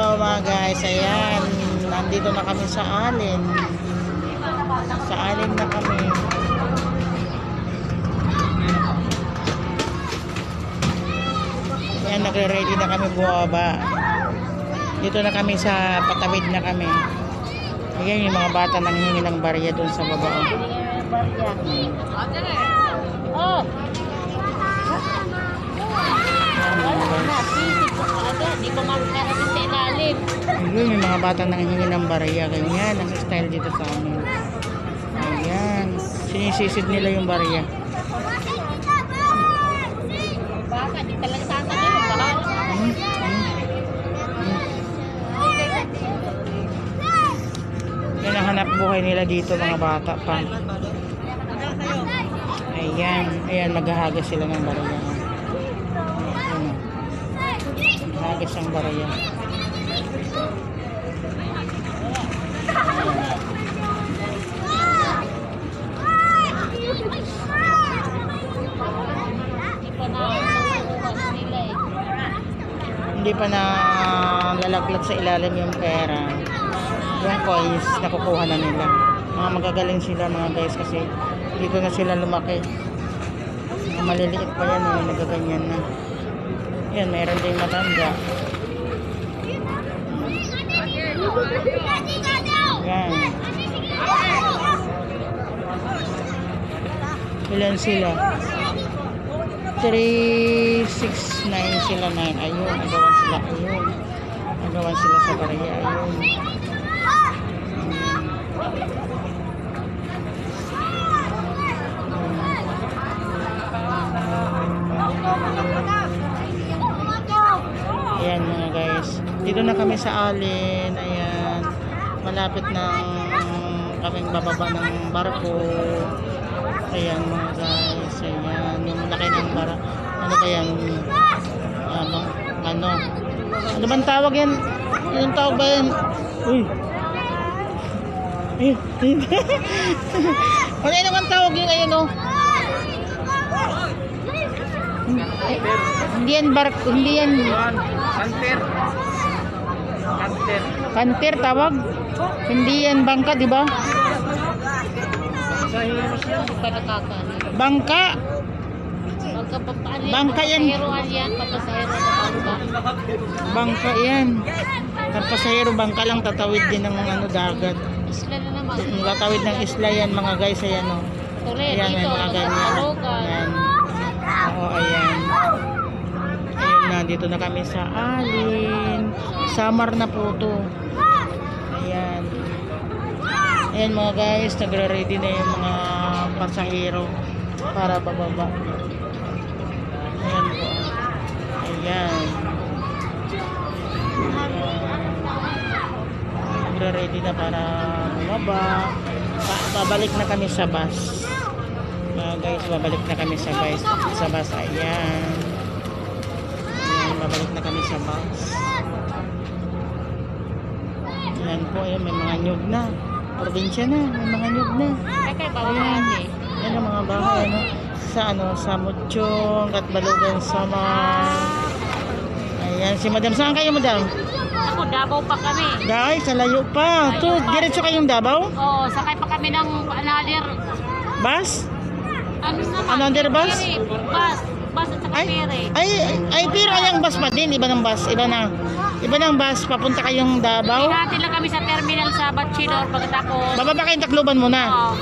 Hello mga guys, ayan, nandito na kami sa Alin. Sa Alin na kami. Ayan, nagre-ready na kami buwaba. Dito na kami sa patawid na kami. Ayan yung mga bata nanghihingi ng barya doon sa baba. Oh. Hindi ko makakarating sa ilalim. Ayun, may mga bata nanghihingi ng barya. Ganyan ang style dito sa amin. Ayan, sinisisid nila yung barya. Baka, di talaga sasakay yung bahal. Yan ang hanap buhay nila dito, mga bata pa. Ayan, ayan, maghahagas sila ng barya. Ayan, maghahagas ang barya. Hindi pa na lalaglag sa ilalim yung pera. Yung coins, nakukuha na nila. Mga magagaling sila mga guys kasi dito na sila lumaki. Mga maliliit pa yan, nagaganyan na. Yan, mayroon din matanda. Yan. Ilan sila? 3, 6, 9 sila, 9. Ayun, agawan sila. Ayun. Agawan sila sa barya. Ayun. Ayan mga guys. Dito na kami sa Alin. Ayan. Malapit na kaming bababa ng barko. Ayan mga guys. Ayan. Yung laki ng bara. Ano ba yan? Ano? Ano bang tawag yan? Anong tawag ba yan? Uy. Ano yan naman tawag yun? Ayun o. Hindi yan barko. Hindi yan. Kanter. Kanter tawag? Hindi yan bangka, di ba? Bangka. Bangka yan. Bangka yan. Pasahero bangka lang, tatawid din ng ano, dagat. Isla na naman. Tatawid ng isla yan mga guys. Ayan o. Ayan, may mga ganyan. Ayan. Oo, ayan. Ayan na, dito na kami sa Alin. Summer na po to. Ayan. Ayan mga guys, nagre-ready na yung mga pasahero para bababa. Ayan po. Ayan. Nagre-ready na para bababa. Babalik na kami sa bus. Mga guys, babalik na kami sa bus. Sa bus, ayan. Ayan, babalik na kami sa bus. Ayan po, ayan, may mga nyug na. Probinsya na, may mga nyug na. Ayan, ayan ang mga bahay, ano. Sa Muchong, Katbalogan, Samar. Ayan, si Madam. Saan kayo, Madam? Ako, Davao pa kami. Guys, salayo pa. Ito, diretso kayong Davao? Oo, sakay pa kami ng another. Bus? Ano naman? Another bus? Bus. Bus at saka pere. Ay, pero ayang bus pa din. Iba ng bus. Iba ng bus. Papunta kayong Davao. Hinati lang kami sa terminal sa Bachidor. Pagkatapos. Bababa kayong Tacloban muna. Oo.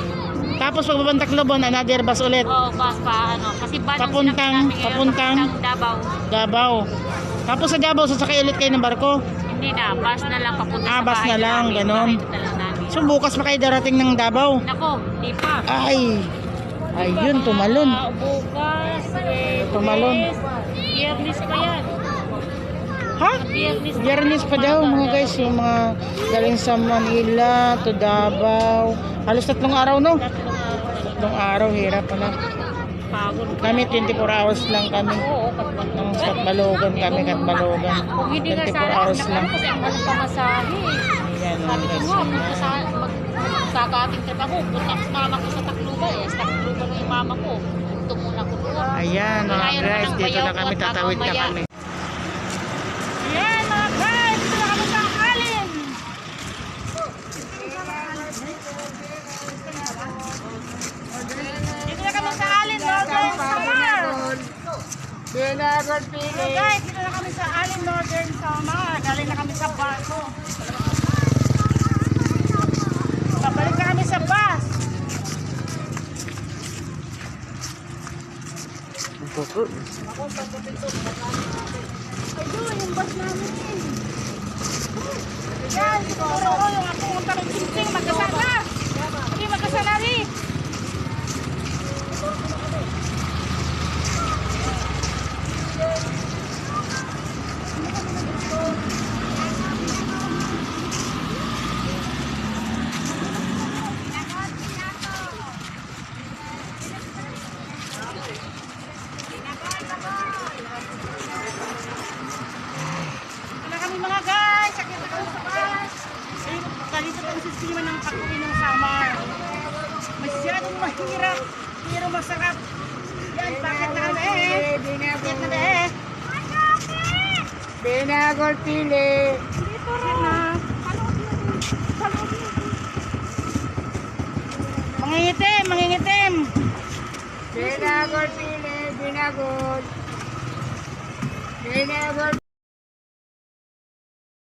Tapos pagbabang Tacloban, another bus ulit. Oo, bus pa. Ano. Kasi Papuntang Davao. Davao. Tapos sa Davao, sasakay ulit kayo ng barko. Hindi na. Bus na lang papunta sa Bus na lang. namin. Ganon. Bahay na lang namin. So, bukas pa kayo darating ng Davao. Nako, di pa. Ayun, tumalon. Bukas. Tumalon. Biyernes pa yan. Ha? Biyernes Biyernes pa daw mga guys, yung mga galing sa Manila to Davao. Halos 3 araw, no? 3 araw, hirap na. Pagod. Kami 24 hours lang kami. Oo, Ng Katbalogan kami, Katbalogan. kung hindi nga 24 sana, hours lang. kasi ang mahal pamasahe. Yan mga Sabi ko guys. nga, punta sa magkakating trip ako. Punta sa mama ko sa Tacloban. Sa Tacloban ng mama ko. Punto muna ko doon. Ayan mga Ayaw guys, naman ng dito na bayaw kami, ko at tatawid na mamaya. kami. Ayan mga guys, dito na kami sa sa bus. Babalik na kami sa bus. Ayun, yung bus namin. Yan, siguro yung ako punta ng Chingsing, magkasala. Hindi magkasala rin. Wala kami mga guys, sakit na kami sa bus. Ayun, kalipot ang sistema ng pag-uwi ng summer. Masyadong mahirap, pero masarap. Yan, bakit na kami eh? Bakit na eh? Binagol pili. Dito na. Mangingitim, mangingitim. Binagol pili. Binagol. Binagol